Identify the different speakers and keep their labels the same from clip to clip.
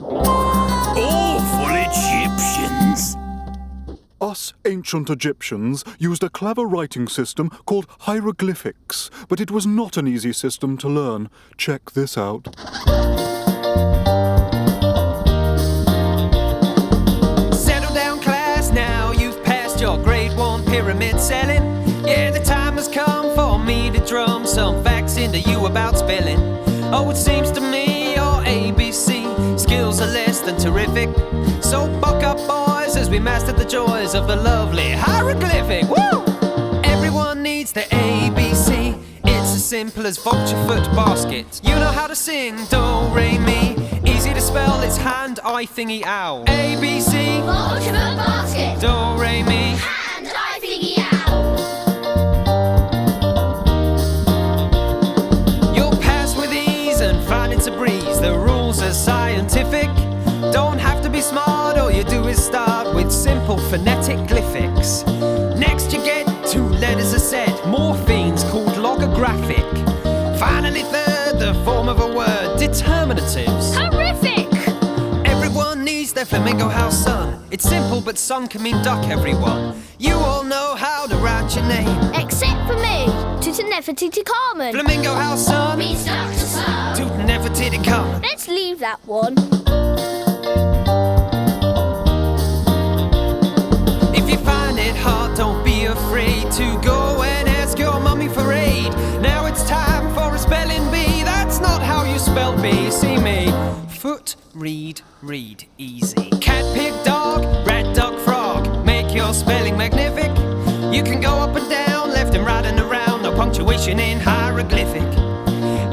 Speaker 1: Awful Egyptians.
Speaker 2: Us ancient Egyptians used a clever writing system called hieroglyphics, but it was not an easy system to learn. Check this out.
Speaker 3: Settle down, class, now you've passed your grade 1 pyramid selling. Yeah, the time has come for me to drum some facts into you about spelling. Oh, it seems to me your ABC skills are less than terrific. So buck up, boys, as we master the joys of the lovely hieroglyphic. Woo! Everyone needs the ABC. It's as simple as vault your foot basket. You know how to sing do, re, mi. Easy to spell, it's hand, eye, thingy, ow. ABC.
Speaker 4: Vault your foot basket.
Speaker 3: Do, re, mi.
Speaker 4: Hand, eye, thingy, ow.
Speaker 3: You'll pass with ease and find it's a breeze. The rules are scientific. Don't have to be smart, all you do is start with simple phonetic glyphics. Next you get 2 letters a set, morphemes called logographic. Finally third, the form of a word, determinatives.
Speaker 4: Horrific!
Speaker 3: Everyone needs their flamingo house sun. It's simple, but sun can mean duck, everyone. You all know how to write your name.
Speaker 4: Except for me, Tutankhamun.
Speaker 3: Flamingo house sun,
Speaker 4: Means Dr. Sun.
Speaker 3: Tutankhamun.
Speaker 4: Let's leave that one.
Speaker 3: If you find it hard, don't be afraid to go and ask your mummy for aid. Now it's time for a spelling bee. That's not how you spell bee, see me. Foot, read, read, easy. Cat, pig, dog, rat, duck, frog. Make your spelling magnific. You can go up and down, left and right and around. No punctuation in hieroglyphic.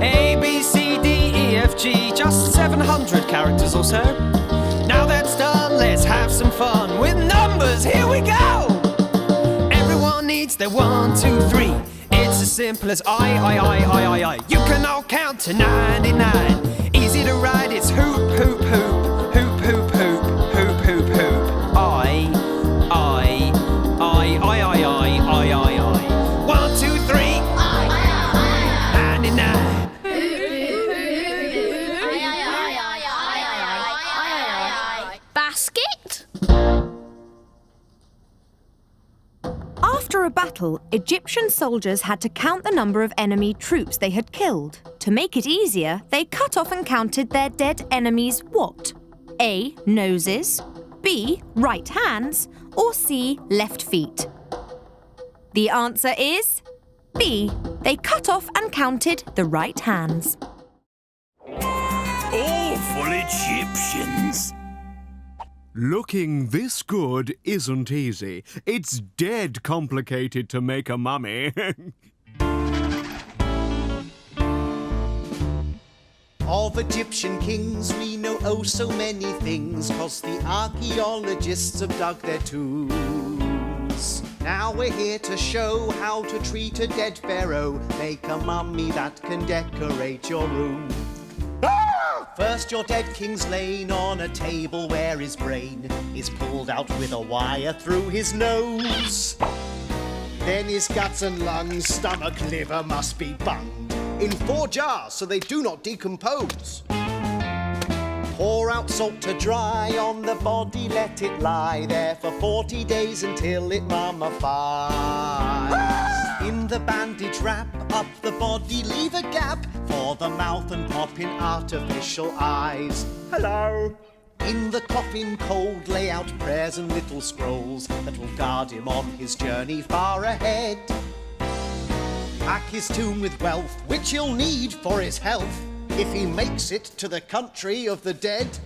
Speaker 3: A, B, C, D, E, F, G. Just 700 characters or so. Now that's done, let's have some fun with numbers, here we go! Everyone needs their 1, 2, 3. It's as simple as I. You can all count to 99. Easy to write, it's hoop, hoop, hoop. Hoop, hoop, hoop, hoop, hoop, hoop. I. 1, 2, 3. 99.
Speaker 4: Basket?
Speaker 5: After a battle, Egyptian soldiers had to count the number of enemy troops they had killed. To make it easier, they cut off and counted their dead enemies' what? A. Noses, B. Right hands, or C. Left feet? The answer is B. They cut off and counted the right hands.
Speaker 1: Awful Egyptians.
Speaker 6: Looking this good isn't easy. It's dead complicated to make a mummy.
Speaker 7: Of Egyptian kings we know oh so many things, 'cause the archaeologists have dug their tombs. Now we're here to show how to treat a dead pharaoh, make a mummy that can decorate your room. First your dead king's lain on a table where his brain is pulled out with a wire through his nose. Then his guts and lungs, stomach, liver must be bunged in 4 jars so they do not decompose. Pour out salt to dry on the body, let it lie there for 40 days until it mummifies. In the bandage wrap up the body, leave a gap for the mouth and pop in artificial eyes. Hello! In the coffin cold, lay out prayers and little scrolls that will guard him on his journey far ahead. Pack his tomb with wealth, which he'll need for his health, if he makes it to the country of the dead.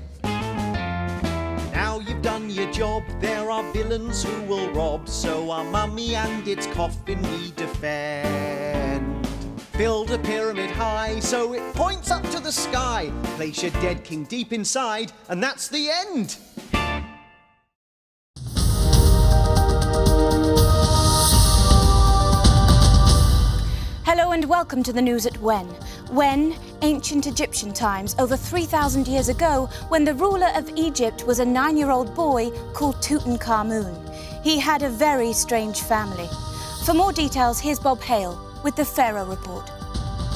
Speaker 7: Now you've done your job, there are villains who will rob, so our mummy and its coffin we defend. Build a pyramid high so it points up to the sky. Place your dead king deep inside, and that's the end.
Speaker 8: Hello and welcome to the news at When, ancient Egyptian times, over 3,000 years ago, when the ruler of Egypt was a 9-year-old boy called Tutankhamun. He had a very strange family. For more details, here's Bob Hale with the Pharaoh Report.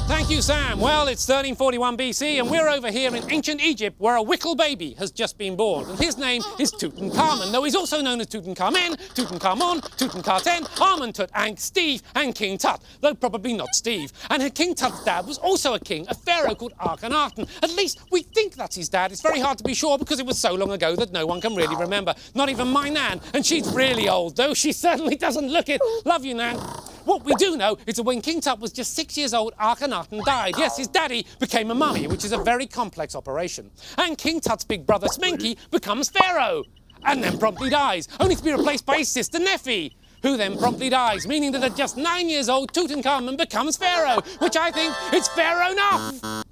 Speaker 9: Thank you, Sam. Well, it's 1341 BC, and we're over here in ancient Egypt, where a wickle baby has just been born. And his name is Tutankhamun, though he's also known as Tutankhamen, Tutankhamun, Tutankhaten, Amenhotep, and Steve, and King Tut, though probably not Steve. And King Tut's dad was also a king, a pharaoh called Akhenaten. At least we think that's his dad. It's very hard to be sure because it was so long ago that no one can really remember. Not even my Nan. And she's really old, though she certainly doesn't look it. Love you, Nan. What we do know is that when King Tut was just 6 years old, Akhenaten died. Yes, his daddy became a mummy, which is a very complex operation. And King Tut's big brother Smenki becomes pharaoh, and then promptly dies, only to be replaced by his sister Nefi, who then promptly dies, meaning that at just 9 years old, Tutankhamun becomes pharaoh, which I think is fair enough.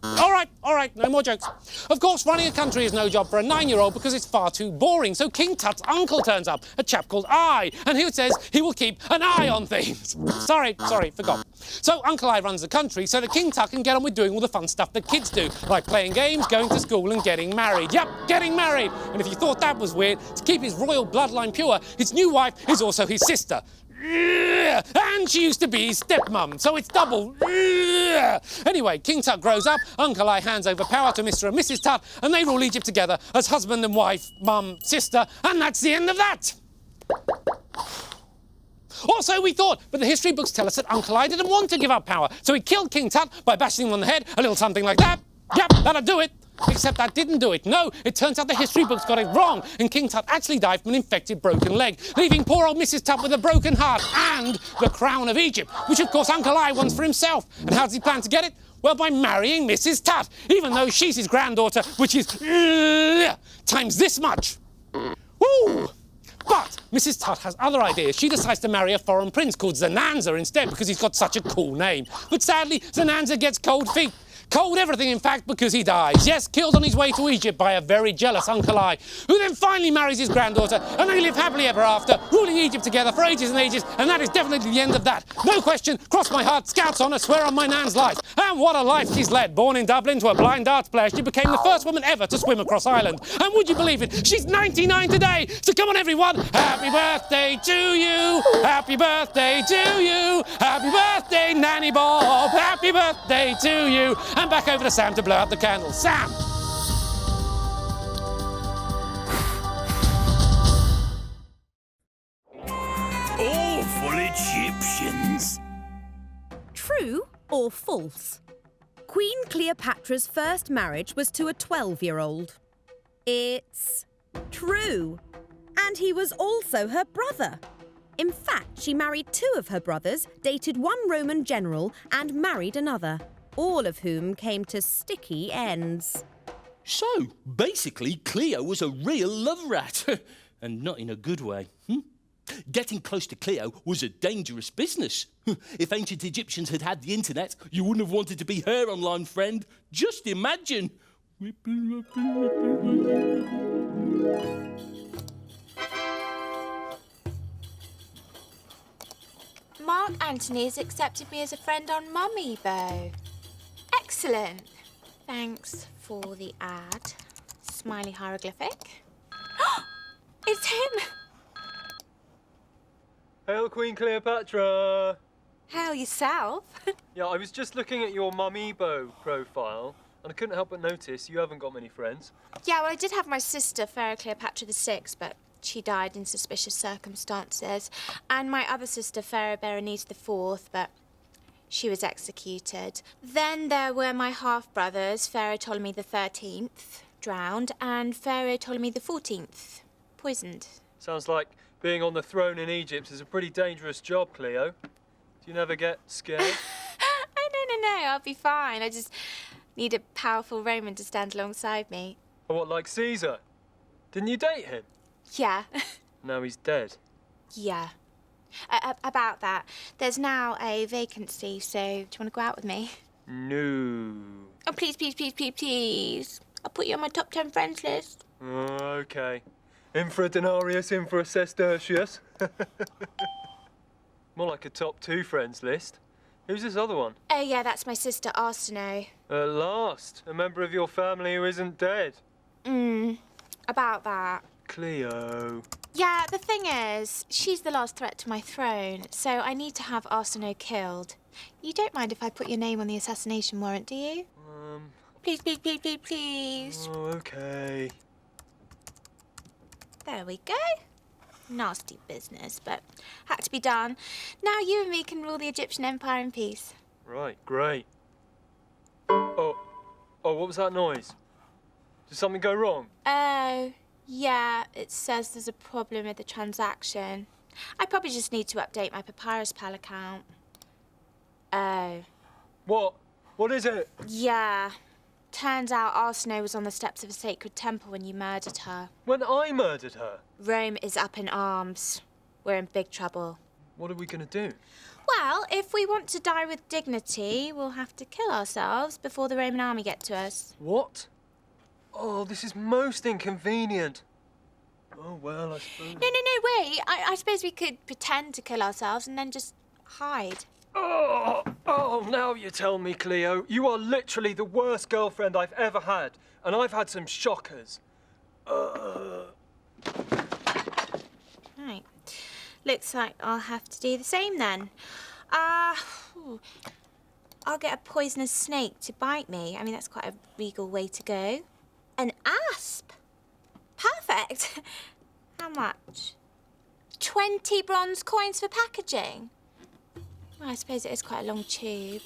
Speaker 9: All right, no more jokes. Of course, running a country is no job for a 9-year-old because it's far too boring. So King Tut's uncle turns up, a chap called I, and he says he will keep an eye on things. Sorry, forgot. So Uncle I runs the country so that King Tut can get on with doing all the fun stuff that kids do, like playing games, going to school and getting married. Yep, getting married. And if you thought that was weird, to keep his royal bloodline pure, his new wife is also his sister. And she used to be his stepmom, so it's double. Anyway, King Tut grows up, Uncle I hands over power to Mr. and Mrs. Tut, and they rule Egypt together as husband and wife, mum, sister, and that's the end of that. Or so we thought, but the history books tell us that Uncle I didn't want to give up power, so he killed King Tut by bashing him on the head, a little something like that. Yep, that'll do it. Except that didn't do it. No, it turns out the history books got it wrong, and King Tut actually died from an infected broken leg, leaving poor old Mrs. Tut with a broken heart and the crown of Egypt, which of course Uncle I wants for himself. And how does he plan to get it? Well, by marrying Mrs. Tut, even though she's his granddaughter, which is times this much. Woo! But Mrs. Tut has other ideas. She decides to marry a foreign prince called Zananza instead because he's got such a cool name. But sadly, Zananza gets cold feet. Cold everything, in fact, because he dies. Yes, killed on his way to Egypt by a very jealous Uncle I, who then finally marries his granddaughter, and they live happily ever after, ruling Egypt together for ages and ages, and that is definitely the end of that. No question, cross my heart, Scout's honour, swear on my Nan's life. And what a life she's led. Born in Dublin to a blind darts player, she became the first woman ever to swim across Ireland. And would you believe it, she's 99 today! So come on, everyone, happy birthday to you! Happy birthday to you! Happy birthday, Nanny Bob! Happy birthday to you! And back over to Sam to blow out the candles. Sam!
Speaker 1: Awful Egyptians.
Speaker 5: True or false? Queen Cleopatra's first marriage was to a 12-year-old. It's true. And he was also her brother. In fact, she married 2 of her brothers, dated one Roman general, and married another. All of whom came to sticky ends.
Speaker 10: So, basically, Cleo was a real love rat. And not in a good way. Getting close to Cleo was a dangerous business. If ancient Egyptians had had the internet, you wouldn't have wanted to be her online friend. Just imagine.
Speaker 11: Mark Antony has accepted me as a friend on Mummification. Excellent. Thanks for the ad. Smiley hieroglyphic. It's him!
Speaker 12: Hail Queen Cleopatra!
Speaker 11: Hail yourself.
Speaker 12: Yeah, I was just looking at your Mummification profile, and I couldn't help but notice you haven't got many friends.
Speaker 11: Yeah, well, I did have my sister, Pharaoh Cleopatra VI, but she died in suspicious circumstances. And my other sister, Pharaoh Berenice IV, but she was executed. Then there were my half-brothers, Pharaoh Ptolemy XIII, drowned, and Pharaoh Ptolemy XIV, poisoned.
Speaker 12: Sounds like being on the throne in Egypt is a pretty dangerous job, Cleo. Do you never get scared?
Speaker 11: Oh, no, I'll be fine. I just need a powerful Roman to stand alongside me.
Speaker 12: Or what, like Caesar? Didn't you date him?
Speaker 11: Yeah.
Speaker 12: Now he's dead.
Speaker 11: Yeah. About that, there's now a vacancy, so do you want to go out with me?
Speaker 12: No.
Speaker 11: Oh, please. I'll put you on my top 10 friends list.
Speaker 12: OK. In for a denarius, in for a sestertius. More like a top 2 friends list. Who's this other one?
Speaker 11: Oh, yeah, that's my sister, Arsinoe.
Speaker 12: At last, a member of your family who isn't dead.
Speaker 11: About that.
Speaker 12: Cleo.
Speaker 11: Yeah, the thing is, she's the last threat to my throne, so I need to have Arsinoe killed. You don't mind if I put your name on the assassination warrant, do you? Please, please, please, please, please.
Speaker 12: Oh, okay.
Speaker 11: There we go. Nasty business, but had to be done. Now you and me can rule the Egyptian Empire in peace.
Speaker 12: Right, great. Oh, what was that noise? Did something go wrong?
Speaker 11: Oh, yeah, it says there's a problem with the transaction. I probably just need to update my Papyrus Pal account. Oh.
Speaker 12: What? What is it?
Speaker 11: Yeah. Turns out Arsinoe was on the steps of a sacred temple when you murdered her.
Speaker 12: When I murdered her?
Speaker 11: Rome is up in arms. We're in big trouble.
Speaker 12: What are we going to do?
Speaker 11: Well, if we want to die with dignity, we'll have to kill ourselves before the Roman army get to us.
Speaker 12: What? Oh, this is most inconvenient. Oh, well, I suppose...
Speaker 11: No, wait. I suppose we could pretend to kill ourselves and then just hide.
Speaker 12: Oh, now you tell me, Cleo. You are literally the worst girlfriend I've ever had. And I've had some shockers.
Speaker 11: Right. Looks like I'll have to do the same then. I'll get a poisonous snake to bite me. I mean, that's quite a regal way to go. An asp? Perfect. How much? 20 bronze coins for packaging? Well, I suppose it is quite a long tube.